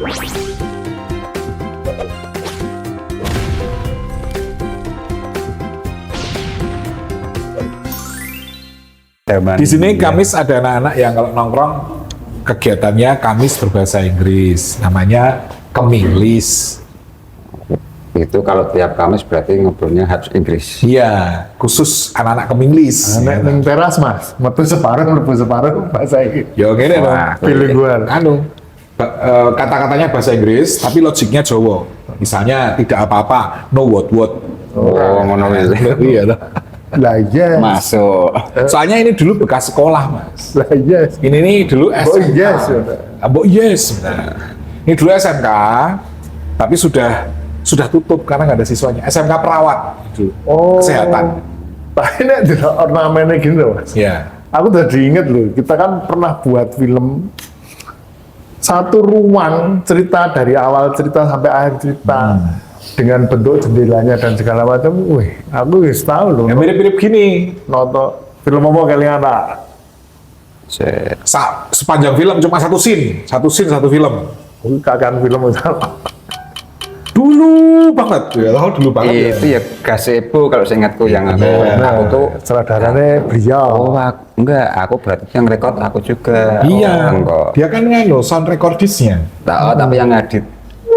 Di sini Kamis ada anak-anak yang kalau nongkrong kegiatannya Kamis berbahasa Inggris, namanya Keminglis. Itu kalau tiap Kamis berarti ngobrolnya harus Inggris. Iya, khusus anak-anak Keminglis. Nek ning teras Mas, metu separuh bahasa Inggris. Ya gini dong. Bilingual. Kata-katanya bahasa Inggris, tapi logiknya Jawa. Misalnya tidak apa-apa, no what. Oh, ngono wis. Iya dah. Lah iya. Masuk. Soalnya ini dulu bekas sekolah, Mas. Lah iya. Ini dulu SMK. Oh yes. Yes. Nah, ini dulu SMK, tapi sudah tutup karena nggak ada siswanya. SMK perawat itu. Oh. Kesehatan. Tapi nek delok ornamennya gini loh Mas. Ya. Aku udah diinget loh, kita kan pernah buat film satu ruang cerita dari awal cerita sampai akhir cerita dengan bentuk jendelanya dan segala macam. Wih, aku wis tahu loh. Yang mirip-mirip gini. Nonton film apa kalian anak? Sepanjang film cuma satu scene satu film. Kakak film itu. Dulu banget, ya tahu dulu banget. Itu ya Gazebo kalau seingatku yang aku tuh sutradaranya beliau. Oh, aku berarti yang rekod aku juga. Iya, Enggak. dia kan sound recordisnya. Tapi yang ngedit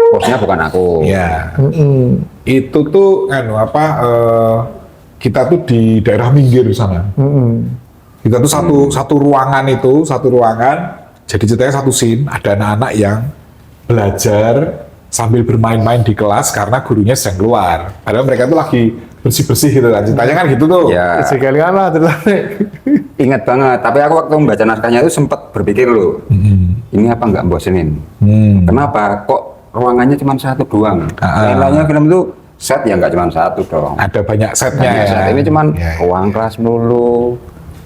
posnya bukan aku. Iya. Itu tuh kita tuh di daerah minggir sana. Kita tuh satu ruangan jadi ceritanya satu scene, ada anak-anak yang belajar sambil bermain-main di kelas karena gurunya sedang keluar. Padahal mereka tuh lagi bersih-bersih gitu kan. Ceritanya kan gitu tuh. Ya. Sekalian lah ceritanya. Ingat banget, tapi aku waktu membaca naskahnya itu sempat berpikir loh, ini apa nggak bosenin? Kenapa? Kok ruangannya cuma satu doang? Lainnya film itu set ya nggak cuma satu dong. Ada banyak setnya ya. Set ini cuma ruang kelas dulu.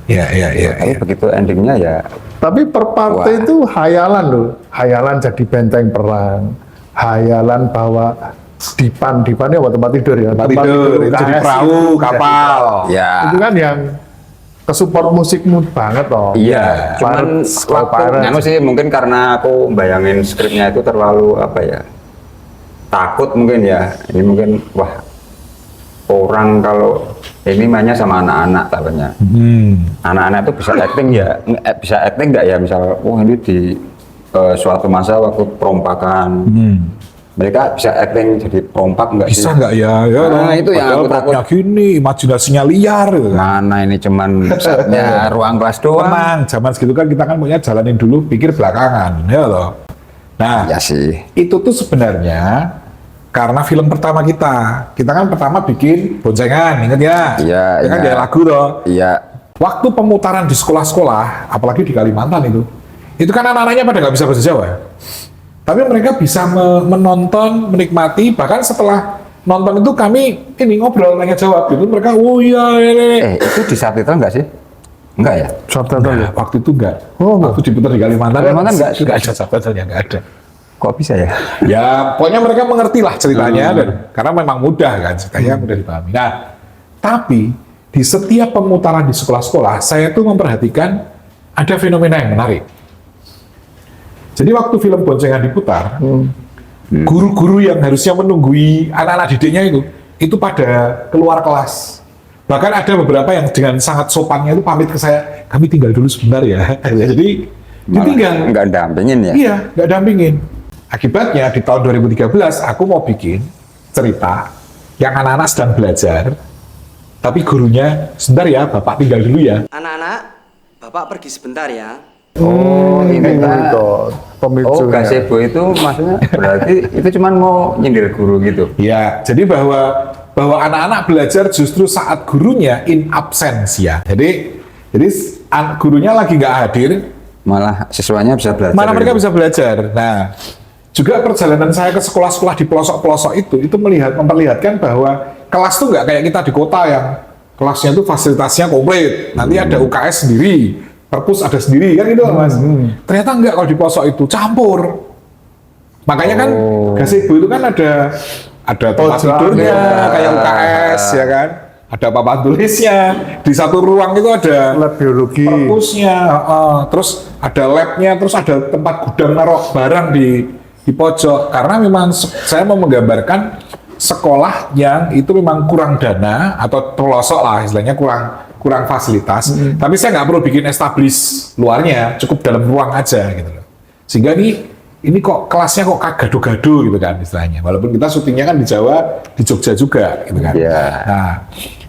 Tapi begitu endingnya ya. Tapi per partai itu hayalan loh. Hayalan jadi benteng perang. Hayalan bahwa dipannya apa tempat tidur ya? Tempat tidur, jadi perahu, kapal. Ya. Itu kan yang kesupport musikmu banget toh. Iya. Cuman waktu sih mungkin karena aku bayangin skripnya itu terlalu takut mungkin ya. Ini mungkin orang kalau ini mainnya sama anak-anak katanya. Anak-anak itu bisa acting ya, bisa acting nggak ya? Misal, ini di suatu masa waktu perompakan, mereka bisa acting jadi perompak nggak sih? Bisa nggak ya? Nah, itu yang aku takut. Gini, imajinasinya liar. Gitu. Mana ini cuman setnya ruang kelas doang. Tenang, zaman segitu kan kita kan punya jalanin dulu, pikir belakangan, ya loh. Nah, ya sih. Itu tuh sebenarnya karena film pertama kita kan pertama bikin boncengan, inget ya? Iya. Kan dia lagu toh. Iya. Waktu pemutaran di sekolah-sekolah, apalagi di Kalimantan itu kan anak-anaknya pada nggak bisa bahasa Jawa. Tapi mereka bisa menonton, menikmati, bahkan setelah nonton itu kami ngobrol, tanya jawab gitu. Mereka, oh iya. Itu di subtitle nggak sih? Enggak ya? Subtitle ya? Waktu itu enggak. Oh, waktu diputar di Kalimantan nggak ada subtitlenya, nggak ada. Kok bisa ya? Ya, pokoknya mereka mengerti lah ceritanya, dan karena memang mudah kan, ceritanya mudah dipahami. Nah, tapi di setiap pemutaran di sekolah-sekolah, saya tuh memperhatikan ada fenomena yang menarik. Jadi waktu film boncengan diputar, guru-guru yang harusnya menunggui anak-anak didiknya itu pada keluar kelas. Bahkan ada beberapa yang dengan sangat sopannya itu pamit ke saya, kami tinggal dulu sebentar ya. Jadi ditinggal. Nggak dampingin ya? Iya, nggak dampingin. Akibatnya di tahun 2013 aku mau bikin cerita yang anak-anak sedang belajar, tapi gurunya, sebentar ya, Bapak tinggal dulu ya. Anak-anak, Bapak pergi sebentar ya. Oh, ini itu pemicunya. Gazebo itu maksudnya berarti itu cuman mau nyindir guru gitu. Ya, jadi bahwa anak-anak belajar justru saat gurunya in absentia. Jadi gurunya lagi nggak hadir, malah siswanya bisa belajar. mana mereka bisa belajar. Nah, juga perjalanan saya ke sekolah-sekolah di pelosok-pelosok itu memperlihatkan bahwa kelas tuh nggak kayak kita di kota yang kelasnya tuh fasilitasnya komplit. Nanti ada UKS sendiri, perpus ada sendiri kan gitu Mas. Ternyata enggak, kalau di pelosok itu campur. Makanya kan gazebo itu kan ada tempat tidurnya kayak UKS ya kan. Ada papan tulisnya. Di satu ruang itu ada lab biologi, perpusnya, terus ada labnya, terus ada tempat gudang naruh barang di di pojok karena memang saya mau menggambarkan sekolah yang itu memang kurang dana atau pelosok lah istilahnya, kurang fasilitas. Tapi saya nggak perlu bikin establish luarnya, cukup dalam ruang aja gitu loh. Sehingga ini kok kelasnya kok gado-gado gitu kan istilahnya. Walaupun kita syutingnya kan di Jawa, di Jogja juga gitu kan. Iya. Nah,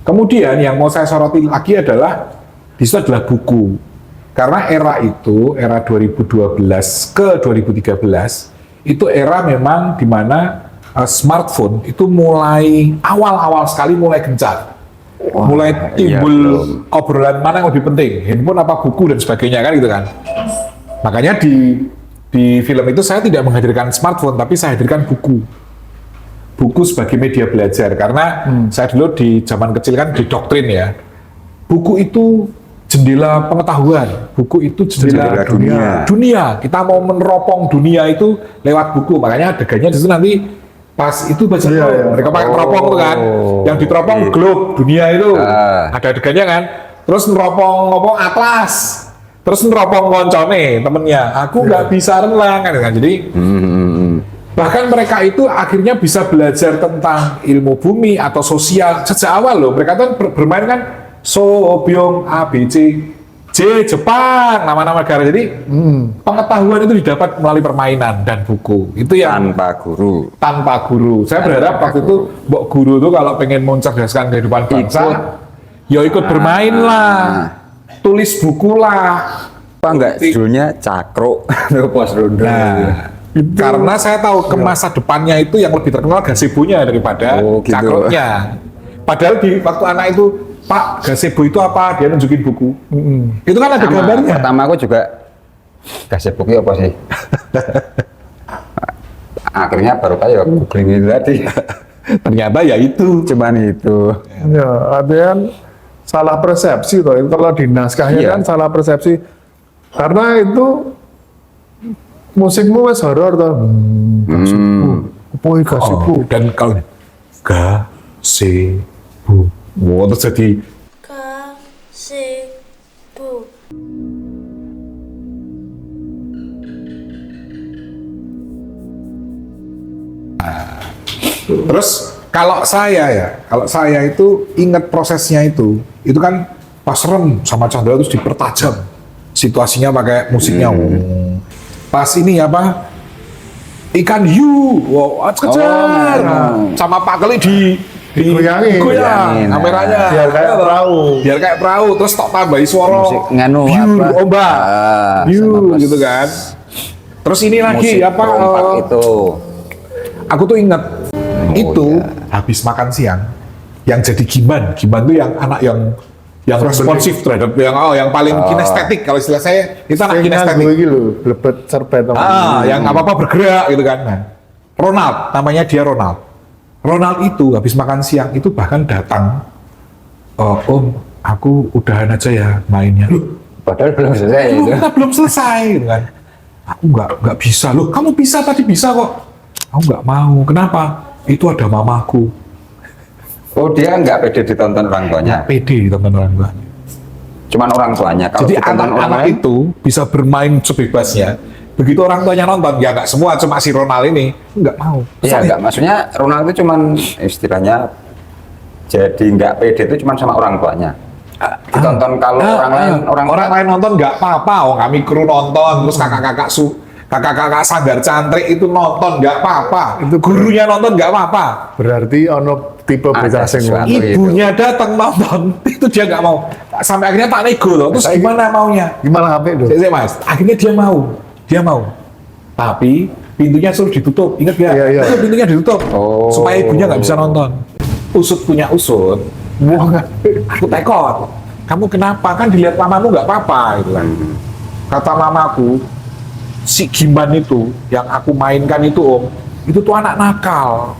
kemudian yang mau saya soroti lagi adalah di situ adalah buku. Karena era itu, era 2012 ke 2013 itu era memang di mana smartphone itu mulai awal-awal sekali mulai gencar. Mulai timbul obrolan mana yang lebih penting, handphone apa buku dan sebagainya kan gitu kan. Makanya di film itu saya tidak menghadirkan smartphone, tapi saya hadirkan buku. Buku sebagai media belajar, karena saya dulu di zaman kecil kan didoktrin ya. Buku itu jendela pengetahuan, buku itu jendela dunia. Kita mau meneropong dunia itu lewat buku, makanya adegannya di situ nanti pas itu baca mereka pakai teropong tuh kan, yang diteropong globe dunia itu ada adegannya kan, terus neropong atlas, terus neropong koncone temennya, aku nggak bisa renang kan, jadi bahkan mereka itu akhirnya bisa belajar tentang ilmu bumi atau sosial sejak awal loh. Mereka tuh bermain kan Sobyong, A, B, C, J, Jepang, nama-nama negara. Jadi pengetahuan itu didapat melalui permainan dan buku. Itu yang tanpa guru. Saya berharap waktu itu mbok guru tuh kalau pengen mencerdaskan kehidupan bangsa, ya ikut bermain lah, tulis buku lah. Apa enggak judulnya Cakro Pos Ronda. Karena saya tahu ke masa depannya itu yang lebih terkenal gazebo-nya daripada Cakro-nya. Padahal di waktu anak itu, Pak, gazebo itu apa? Dia nunjukin buku. Itu kan ada gambarnya. Pertama aku juga gazebo itu apa sih? Akhirnya baru kayak googling itu tadi. Ternyata ya itu. Cuman itu. Ya, artinya salah persepsi toh. Kalau di naskahnya kan salah persepsi. Karena itu musikmu wes horor toh. Gazebo. Dan kalau gazebo. Wow, terus jadi gazebo. Terus kalau saya itu ingat prosesnya itu kan pas rem sama Chandra terus dipertajam situasinya pakai musiknya. Pas ini apa ikan hiu, wow, kejar sama Pak Keli digoyangin kameranya biar kayak perahu terus tok tambahi suara nganu ombak gitu kan. Terus ini lagi apa itu aku tuh ingat habis makan siang yang jadi Giman tuh yang anak yang responsif terhadap yang paling kinestetik, kalau istilah saya itu anak kinestetik gitu, lebet serpet yang apa-apa bergerak gitu kan. Nah, Ronald namanya dia Ronald itu habis makan siang itu bahkan datang, Om, aku udahan aja ya mainnya. Loh, padahal belum selesai itu. Kita belum selesai gitu kan. Aku nggak bisa. Loh, kamu bisa tadi bisa kok. Aku nggak mau. Kenapa? Itu ada mamaku. Oh, dia nggak pede ditonton orang tuanya. Pede ditonton orang tuanya. Cuman orang tuanya. Kalau jadi anak-anak itu bisa bermain sebebasnya. Begitu orang tuanya nonton, ya nggak semua, cuma si Ronald ini nggak mau. Iya nggak, maksudnya Ronald itu cuman istilahnya jadi nggak pede itu cuman sama orang tuanya. Ditonton kalau orang lain nonton nggak apa-apa. Oh, kami kru nonton, terus kakak-kakak sanggar cantrik itu nonton nggak apa-apa. Itu gurunya nonton nggak apa-apa. Berarti ono tipe beda ibunya datang nonton, itu dia nggak mau. Sampai akhirnya tak nego loh. Terus gimana maunya? Gimana HP itu? Mas, akhirnya dia mau. Tapi pintunya suruh ditutup. Ingat gak? Iya. Itu pintunya ditutup. Supaya ibunya nggak bisa nonton. Usut punya usut. Aku tekor. Kamu kenapa? Kan dilihat mamamu nggak apa-apa gitu kan. Kata mamaku, si Gimban itu yang aku mainkan itu Om, itu tuh anak nakal.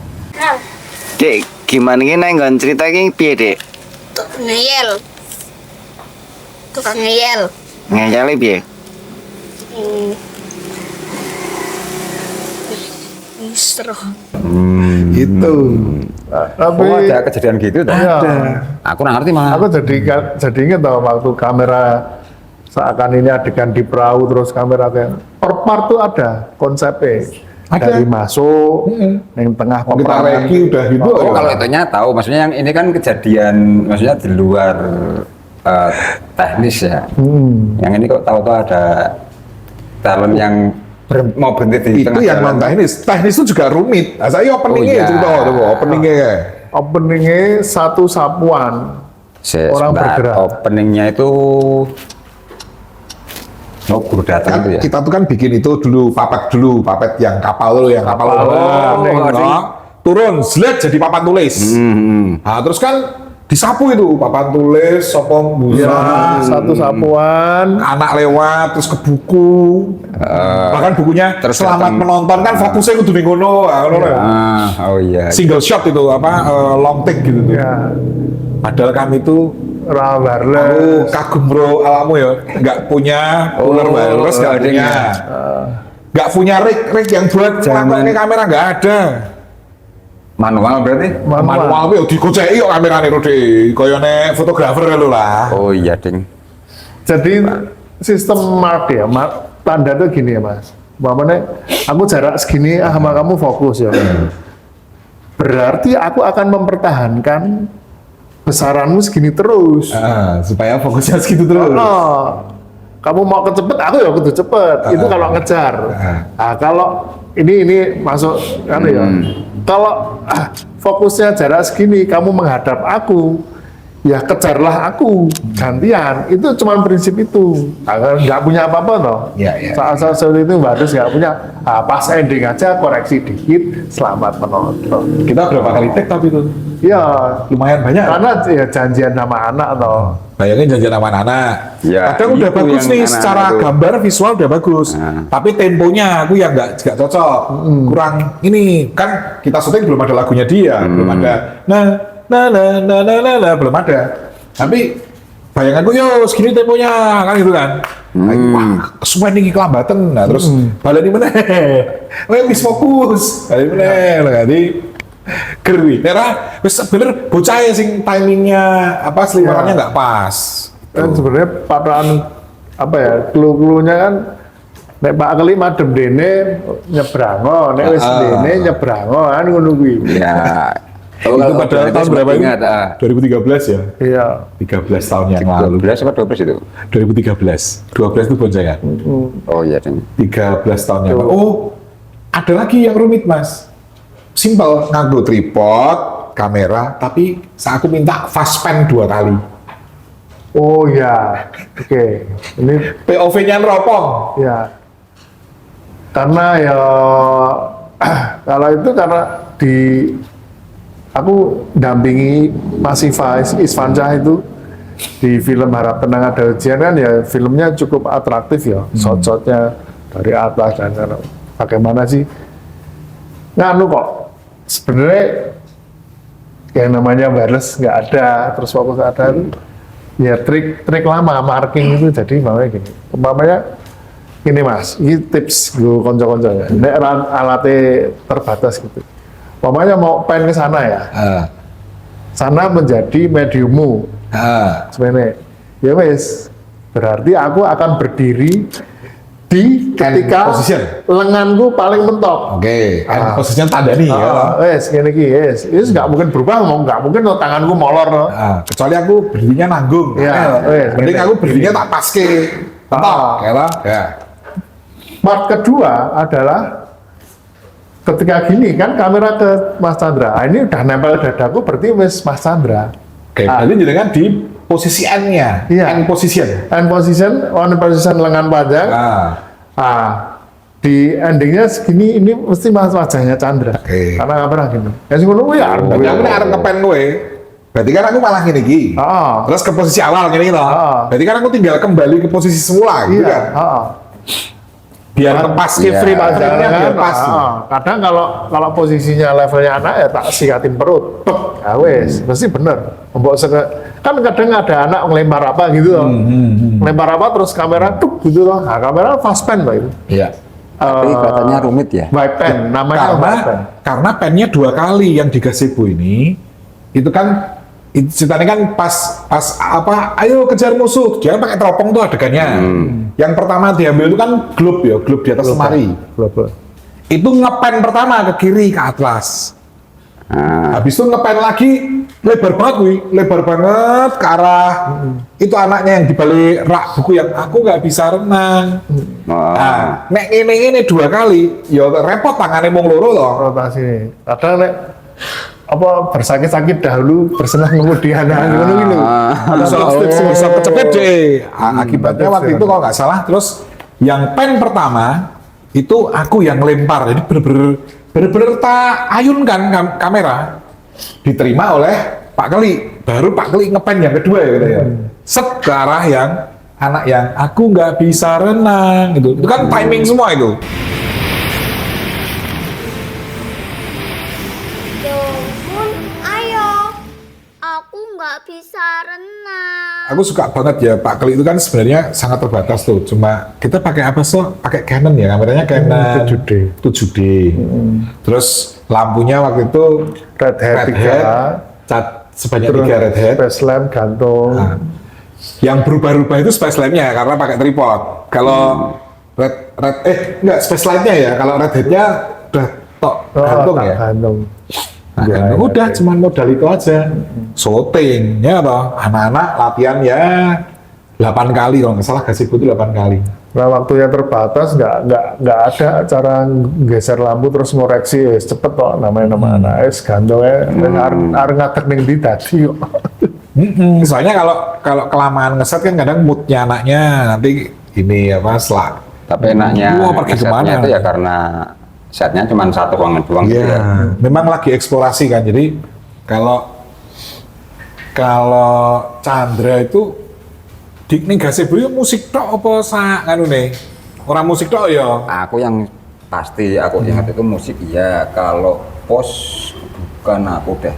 Dek, gimana ini nenggon cerita ini piye, Dek? Tukang ngeyel. Ngeyel piye? Seru. Itu. Tapi ada kejadian gitu tuh. ada. Aku nggak ngerti malah. Aku jadi ingat tau waktu kamera seakan ini adegan di perahu terus kamera kayak per part tuh ada konsepnya. Ada. dari masuk yang tengah Oh, kita peperangan. reki udah gitu. Oh, ya. kalau itunya tahu, maksudnya yang ini kan kejadian, maksudnya di luar teknis ya. Yang ini kok tahu-tahu ada talent yang mau berhenti di Itu tengah yang non jalan. teknis. Teknis itu juga rumit. Nah, saya openingnya Oh, iya. cerita openingnya. Openingnya satu sapuan. Orang Sebentar, bergerak. openingnya itu guru datang Kan itu ya. kita tuh kan bikin itu dulu, papet yang kapal dulu, yang kapal Kapal, terbang. oh, Turun, zlet jadi papan tulis. Nah, terus kan disapu itu papan tulis, sopong busa, Ya, satu sapuan. anak lewat, terus ke buku. Bahkan bukunya terus selamat datang. menonton kan fokusnya kudu ning ngono. Nah, ngono ya. Oh iya. Single shot itu long take gitu tuh. Ya, Padahal kami itu Ram aku wireless. kagum bro alamu ya, nggak punya ular wireless, nggak ada punya, ya. nggak punya rig yang buat Jangan. ngelakuin kamera nggak ada. Manual berarti? Manual ya digoceki kok kamerane Rode, koyo nek fotografer lho lah. Oh iya, ding. Jadi sistem mark ya, tanda tuh gini ya mas. Umpamanya aku jarak segini sama kamu fokus ya. Berarti aku akan mempertahankan besaranmu segini terus. Supaya fokusnya segitu terus. Oh, kamu mau kecepet, aku ya kudu cepet. Itu kalau ngejar. Nah, kalau ini masuk kan ya. Kalau fokusnya jarak segini, kamu menghadap aku, ya kejarlah aku gantian. Itu cuma prinsip itu. Nah, nggak punya apa-apa toh. Iya, iya. Saat seperti itu harus nggak punya. Nah, pas ending aja koreksi dikit, selamat menonton. Kita berapa kali take tapi itu Ya, lumayan banyak. karena ya janjian sama anak toh. Bayangin janjian sama anak. Ya, Kadang udah itu bagus yang nih anak-anak secara itu. gambar visual udah bagus. Tapi temponya aku yang nggak cocok. Kurang ini kan kita syuting belum ada lagunya dia, belum ada belum ada. Tapi bayanganku yo segini temponya kan gitu kan. Wah, kesuwen iki kelambatan. Nah, terus baleni meneh. Wis fokus. Baleni meneh. Jadi Gerwi, Nera, wis bener bocah ya sing timingnya apa selimparannya nggak pas. Kan sebenarnya patraan apa ya clue-cluenya kan nek Pak Keli madem dene nyebrango, nek wis dene nyebrango kan ngono kuwi. Ya. Itu pada tahun berapa itu? Ingat, 2013 ya? Iya. 13 tahun yang lalu. 12 apa 12 itu? 2013. 12 itu boncengan. Oh iya, ding. 13 tahun yang lalu. Oh, ada lagi yang rumit, Mas. Simple, nganggo tripod, kamera, tapi saat aku minta fast pan 2 kali. Oh ya. Oke. Ini POV-nya neropong. ya. Karena ya kalau itu karena di aku dampingi Mas Isfansyah itu di film Harap Tenang Ada Ujian kan ya filmnya cukup atraktif ya, shot-shotnya dari atas dan bagaimana sih nganu kok sebenarnya yang namanya wireless nggak ada terus fokus ada itu ya trik lama marking itu jadi gini umpamanya ini mas ini tips gue konco-konco ya nek alatnya terbatas gitu umpamanya mau pengen ke sana ya sana menjadi mediummu sebenarnya ya wes berarti aku akan berdiri di ketika position. lenganku paling mentok. Oke, kan posisinya tanda nih ya. Wes gini wes nggak mungkin berubah, nggak mungkin no, tanganku molor no. Kecuali aku berdirinya nanggung. Ya, mending aku berdirinya tak paske. Mentok, kira. Ya. Part kedua adalah ketika gini kan kamera ke Mas Chandra. Ini udah nempel dadaku berarti wes Mas Chandra. Oke, berarti jenengan di posisi N-nya. Iya. N position. Hand position lengan panjang. Di endingnya segini ini mesti wajahnya Chandra. Oke. Karena kamera gini. Ya sih ngono ya. Tapi aku nek arep ngepen kowe. Berarti kan aku malah ngene iki. Terus ke posisi awal ngene iki loh. Berarti kan aku tinggal kembali ke posisi semula gitu kan. Biar tepas free panjangnya kan. biar pas. Kadang kalau posisinya levelnya anak ya tak sikatin perut. Ya wes, mesti bener. Kan kadang ada anak ngelempar apa gitu loh. Ngelempar apa terus kamera tuk gitu loh. Nah, kamera fast pen loh itu. Iya. Tapi katanya rumit ya. White pen, namanya white pen. Karena pennya 2 kali yang di gazebo ini itu kan ceritanya kan pas apa ayo kejar musuh dia kan pakai teropong tuh adegannya. Yang pertama diambil itu kan globe ya, globe di atas lemari. Globe. Itu ngepen pertama ke kiri ke atlas. Nah, Habis itu ngepen lagi lebar banget wi, lebar banget ke arah itu anaknya yang dibalik rak buku yang aku nggak bisa renang. Nah, nek ini 2 kali, ya repot tangannya mung loro loh. rotasi nih. Kadang nek apa bersakit-sakit dahulu bersenang kemudian ngono iki lho. Bisa kecepet deh. Akibatnya waktu itu kalau nggak salah, terus yang pen pertama itu aku yang lempar, jadi bener-bener tak ayunkan kamera, diterima oleh Pak Keli, baru Pak Keli ngepen yang kedua ya gitu ya. Set ke arah yang anak yang aku nggak bisa renang itu kan timing semua itu. Yopun, ayo. Aku nggak bisa renang. Aku suka banget ya Pak Keli itu kan sebenarnya sangat terbatas tuh. Cuma kita pakai apa sih? Pakai Canon ya, kameranya Canon 7D. 7D. Terus lampunya waktu itu Red Hat 3, cat sebanyak terus 3 red hat. space lamp gantung. Nah, yang berubah-ubah itu space lamp-nya karena pakai tripod. Kalau enggak space light-nya ya. Kalau red hat-nya udah tok gantung tak ya. gantung. Nah, Ya, gantung ya, udah ya. cuman modal itu aja. Syuting ya toh. Anak-anak latihan ya 8 kali kalau nggak salah gazebo itu 8 kali. Nah, waktunya terbatas, nggak ada cara geser lampu terus ngoreksi, cepet kok namanya nama anak gantung ya, arep ngatek ning ndi tadi kok. Soalnya kalau kelamaan ngeset kan kadang moodnya anaknya nanti ini apa selak. tapi enaknya Wah, pergi ngesetnya kemana? itu ya karena setnya cuma satu ruangan doang gitu Iya, ya. memang lagi eksplorasi kan. Jadi kalau Chandra itu di ning gazebo ya musik tok apa sak nganu nih. Orang musik tok ya. Aku yang pasti aku ingat itu musik iya, kalau pos bukan aku deh.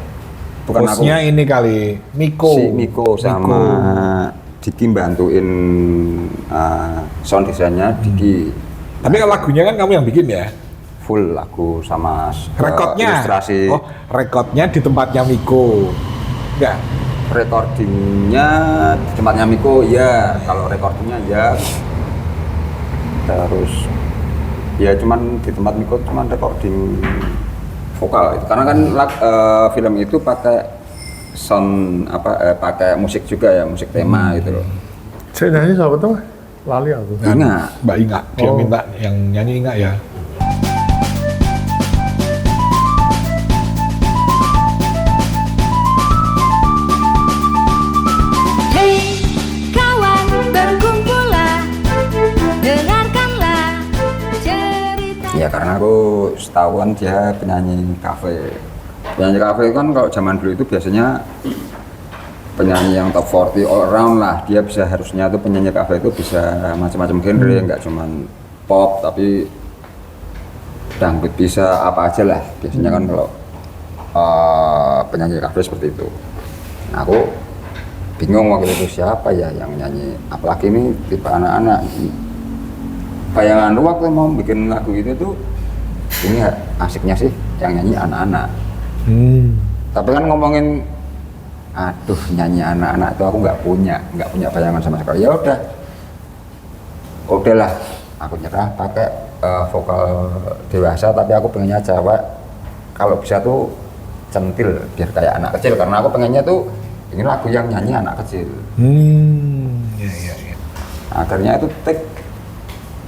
Bukan Bosnya aku. ini kali Miko. Si Miko sama Diki bantuin sound desainnya Diki. Tapi kalau lagunya kan kamu yang bikin ya. Full lagu sama Rekodnya. ilustrasi. Oh, rekodnya di tempatnya Miko. Enggak. Recordingnya di tempatnya Miko ya, kalau recordingnya ya. Terus ya cuman di tempat Miko cuman recording vokal itu karena kan film itu pakai sound pakai musik juga ya, musik tema gitu loh. Saya nyanyi siapa tuh? Lali aku. Ingat. Mbak Inga, dia Oh. minta yang nyanyi Inga ya. Hei kawan, berkumpullah, dengarkanlah cerita. Ya karena aku setahuan dia penyanyi kafe. Penyanyi kafe kan kalau zaman dulu itu biasanya penyanyi yang top 40 all around lah. Dia bisa harusnya tuh penyanyi kafe itu bisa macam-macam genre, nggak cuman pop tapi dangdut bisa apa aja lah. Biasanya kan kalau penyanyi kafe seperti itu. Nah, aku bingung waktu itu siapa ya yang nyanyi, apalagi ini tipe anak-anak. Bayangan lu waktu mau bikin lagu itu tuh ini asiknya sih yang nyanyi anak-anak. Tapi kan ngomongin aduh nyanyi anak-anak itu aku nggak punya bayangan sama sekali. Ya udahlah aku nyerah pakai vokal dewasa, tapi aku pengennya cewek kalau bisa tuh centil biar kayak anak kecil, karena aku pengennya tuh ini lagu yang nyanyi anak kecil. Ya, ya, ya. Akhirnya itu take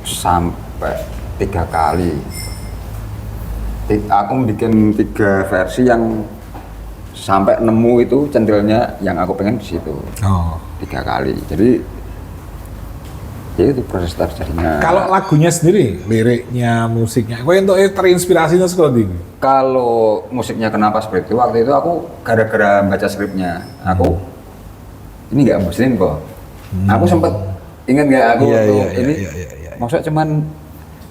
sampai 3 kali. Aku bikin 3 versi yang sampai nemu itu centilnya yang aku pengen di situ. Oh. 3 kali. Jadi ya itu proses terjadinya. Kalau lagunya sendiri, liriknya, musiknya, kau untuk terinspirasinya seperti ini. Kalau musiknya kenapa seperti itu? Waktu itu aku gara-gara baca skripnya, aku ini nggak muslim kok. Aku sempat ingat nggak aku Iya, waktu iya, ini. iya. Maksudnya cuman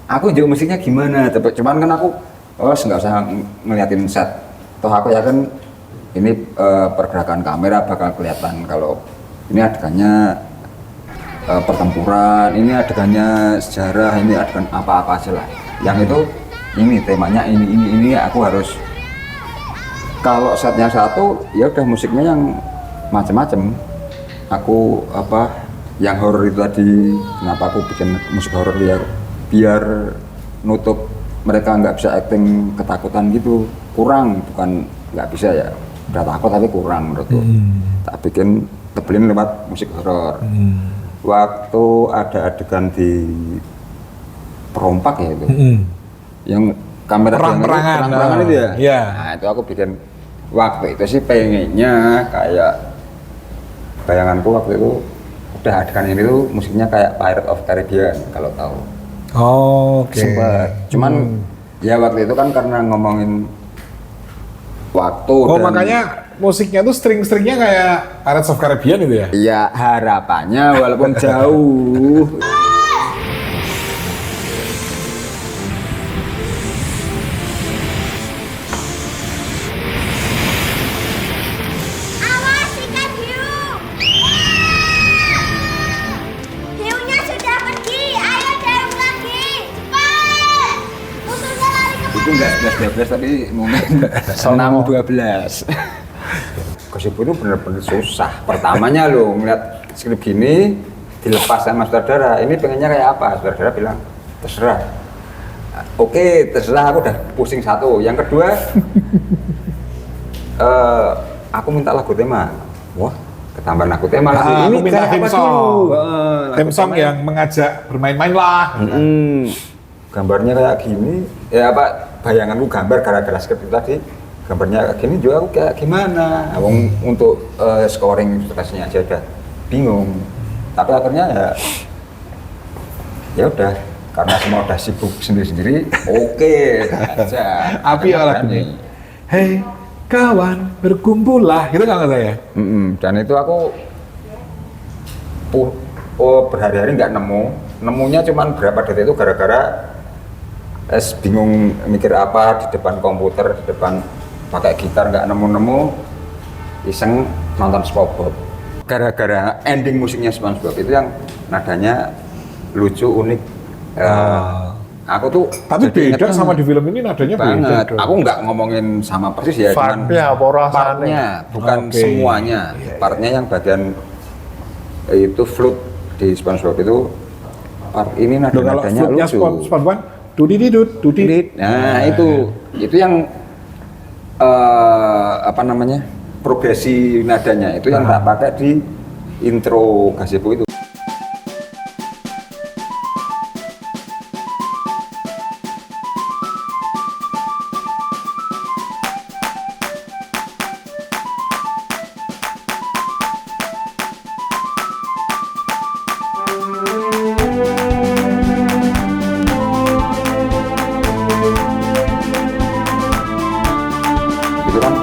aku juga musiknya gimana? Tapi cuman kan aku nggak usah ngeliatin set. Toh aku yakin ini pergerakan kamera bakal kelihatan kalau ini adegannya pertempuran, ini adegannya sejarah, ini adegan apa-apa aja lah. Yang itu ini temanya ini aku harus, kalau setnya satu ya udah musiknya yang macam-macam. Aku yang horor itu tadi, kenapa aku bikin musik horor biar nutup mereka nggak bisa acting ketakutan gitu, kurang, bukan nggak bisa ya, udah takut tapi kurang menurutku. Tak bikin tebelin lewat musik horor. Waktu ada adegan di perompak ya itu, yang kamera perang-perangan itu ya. Iya. Nah itu aku bikin waktu itu sih pengennya kayak bayanganku waktu itu udah adegan ini tuh musiknya kayak Pirates of Caribbean kalau tahu. Oh, oke. Sempet. Cuman ya waktu itu kan karena ngomongin waktu Oh, dan makanya musiknya tuh string-stringnya kayak Pirates of Caribbean itu ya? iya harapannya walaupun jauh. Awas ikan hiu. Hiunya sudah pergi. Ayo jauh lagi. Cepat. Musuhnya lari ke Itu enggak 11-12 tapi mungkin 6-12. Gosip itu bener-bener susah. Pertamanya lo ngeliat skrip gini dilepas sama sutradara. Ini pengennya kayak apa? Sutradara bilang terserah. Oke, terserah, aku udah pusing satu. Yang kedua, aku minta lagu tema. Wah, ketambahan lagu tema lagu Ah, ini aku minta kayak theme apa song. dulu? Theme song tema yang mengajak bermain-main lah. gambarnya kayak gini, ya apa? Bayanganku gambar gara-gara skrip itu tadi. Gambarnya kayak gini juga aku kayak gimana? Wong untuk scoring illustrasinya aja udah bingung. Tapi akhirnya ya udah. Karena semua udah sibuk sendiri-sendiri, oke aja. Api Karena lagunya. berani. Hei kawan, berkumpullah. Gitu nggak kata ya? Dan itu aku berhari-hari nggak nemu. Nemunya cuman berapa detik itu gara-gara bingung mikir apa di depan komputer, di depan pakai gitar nggak nemu-nemu, iseng nonton SpongeBob. Gara-gara ending musiknya SpongeBob itu yang nadanya lucu, unik. Aku tuh Tapi jadi beda inget sama di film ini nadanya banget. beda. dong. Aku nggak ngomongin sama persis ya, cuman Vibe-nya, apa rasanya. partnya, bukan Oke. semuanya. Partnya yang bagian itu flute di SpongeBob itu part ini Loh, kalau nadanya flute-nya lucu. SpongeBob, dudididut, dudidit. Nah itu yang apa namanya progresi nadanya itu yang tak pakai di intro Gazebo itu. Itu kan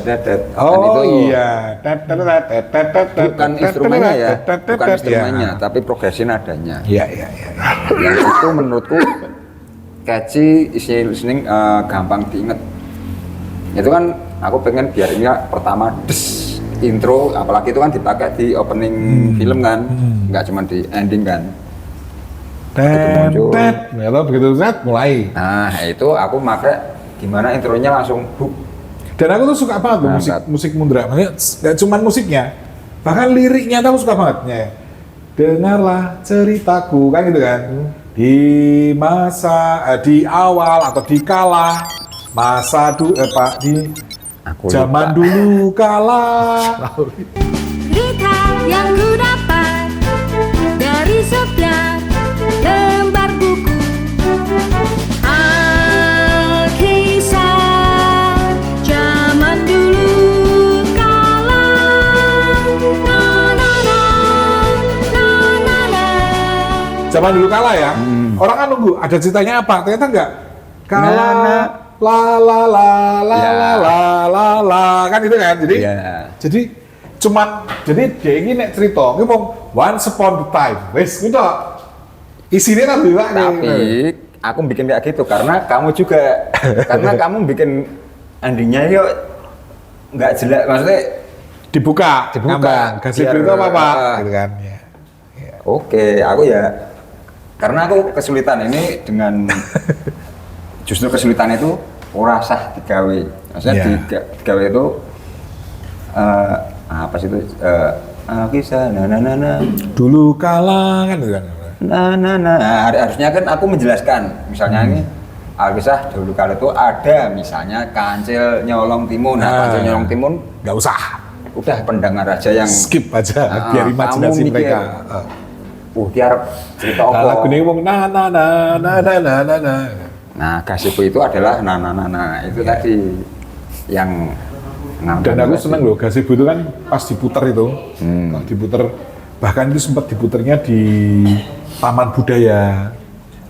dat. Oh itu iya. bukan instrumennya ya, bukan instrumennya, tapi progresi nadanya. Iya, iya, iya. Yang itu menurutku catchy, easy listening, gampang diinget. Itu kan aku pengen biar ini pertama des intro, apalagi itu kan dipakai di opening film kan, nggak cuma di ending kan. muncul. Begitu set mulai. Nah itu aku pakai gimana intronya langsung hook. Dan aku tuh suka banget tuh Mantap. musik Mundra. Maksudnya nggak cuma musiknya, bahkan liriknya tuh aku suka banget. Ya. Dengarlah ceritaku kan gitu kan. Di masa di awal atau di kala masa di Aku zaman lupa. dulu kala. Cerita yang ku dapat dari sebelah lembar buku. Alkisah zaman dulu kala. Na na na na na na. Zaman dulu kala ya. Orang kan nunggu ada ceritanya apa? Ternyata enggak. Kala la la la la Ya. la la kan itu kan. Jadi Iya. jadi dia ini nek cerita, ini mau once upon a time, wes gitu. Isinya kan juga Tapi aku bikin kayak gitu karena kamu juga karena kamu bikin endingnya yuk nggak jelas, maksudnya dibuka, Dibuka, ngambang, kasih biar, berita apa, ah. gitu kan. Ya. oke, aku ya karena aku kesulitan ini dengan justru kesulitan itu ora sah digawe, maksudnya Iya. digawe itu apa sih itu kisah na Dulu kala kan gitu kan. nah harusnya kan aku menjelaskan misalnya ini Alkisah dulu kala itu ada misalnya Kancil Nyolong Timun. Nah, Kancil Nyolong Timun Nggak usah. udah pendengar aja yang Skip aja, biar kamu imajinasi mikir, mereka. tiap cerita Nah, apa? lagu ini ngomong na na na na na na na na. Nah, Gazebo itu adalah itu tadi yang Dan aku seneng loh, Gazebo itu kan pas diputer itu, pas diputer, bahkan itu sempat diputernya di Taman Budaya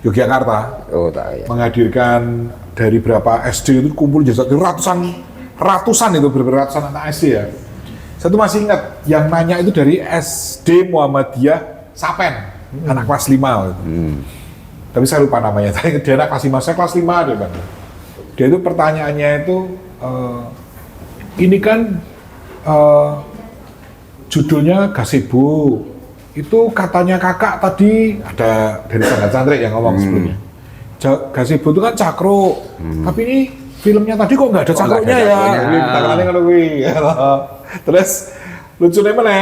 Yogyakarta, Oh, tak ya. menghadirkan dari berapa SD itu kumpul jadi ratusan itu ratusan anak SD ya. Saya tuh masih ingat yang nanya itu dari SD Muhammadiyah Sapen, anak kelas 5 gitu. Tapi saya lupa namanya. Dia anak kelas 5, saya kelas 5 dia Bang. Dia itu pertanyaannya itu ini kan judulnya Gazebo. Itu katanya kakak tadi ada dari Chandra yang ngomong sebelumnya. Gazebo itu kan cakro, tapi ini filmnya tadi kok nggak ada cakronya ya? Wih, kita kenalin kan wih. Terus lucunya mana?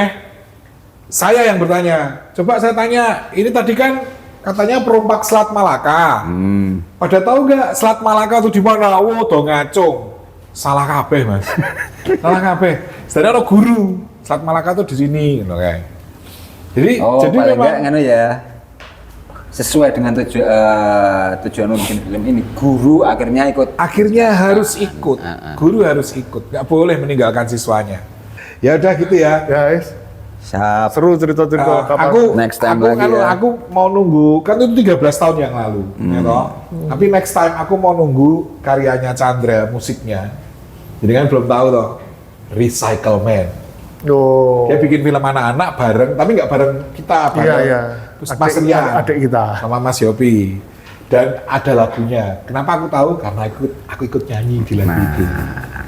Saya yang bertanya. Coba saya tanya. Ini tadi kan katanya perompak Selat Malaka. Pada tahu nggak Selat Malaka itu di mana? Oh, do ngacung. Salah kabeh mas. Salah kabeh. Sebenarnya ada guru. Selat Malaka itu di sini, gitu kayak. Jadi paling memang nggak ngono ya. Sesuai dengan tujuan bikin film ini, guru akhirnya ikut. akhirnya harus ikut. Guru harus ikut. Nggak boleh meninggalkan siswanya. Ya udah gitu ya. Ya, guys. Siap. Seru cerita-cerita kapan. Aku Next time aku, lagi kalau ya. aku mau nunggu kan itu 13 tahun yang lalu ya toh. Tapi next time aku mau nunggu karyanya Chandra, musiknya. Jadi kan belum tahu toh. Recycle Man. Oh. Dia bikin film anak-anak bareng, tapi nggak bareng kita, bareng Iya, iya. terus Mas Rian, Adik kita. sama Mas Yopi. Dan ada lagunya. Kenapa aku tahu? Karena aku ikut nyanyi di lagu itu.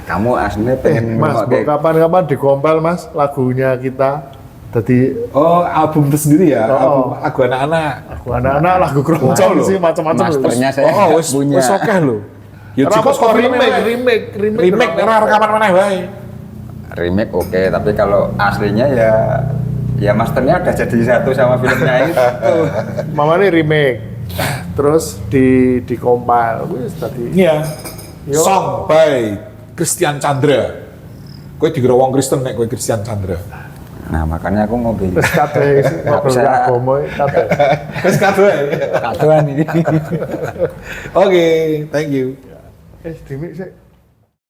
Kamu aslinya pengen Mas, ngrungokke. kapan-kapan dikompil Mas lagunya kita. Jadi Oh, album itu sendiri ya, Oh. album lagu anak-anak. lagu anak-anak, lagu Wow, keroncong loh. sih macam-macam. Masternya saya Oh, wis punya. wis oke lho. Ya Kenapa cukup kok remake ora rekaman mana wae. Remake oke, tapi kalau aslinya ya masternya udah jadi satu sama filmnya itu. Mama ini remake. Terus di compile. Wis tadi. Iya. Yo. Song by Christian Chandra. Kowe dikira wong Kristen nek kowe Christian Chandra. Nah, makanya aku mau bikin Wis kabeh ngobrol bisa. agama kabeh. Wis kabeh. kadoan ini. Oke, thank you. Dimik sih.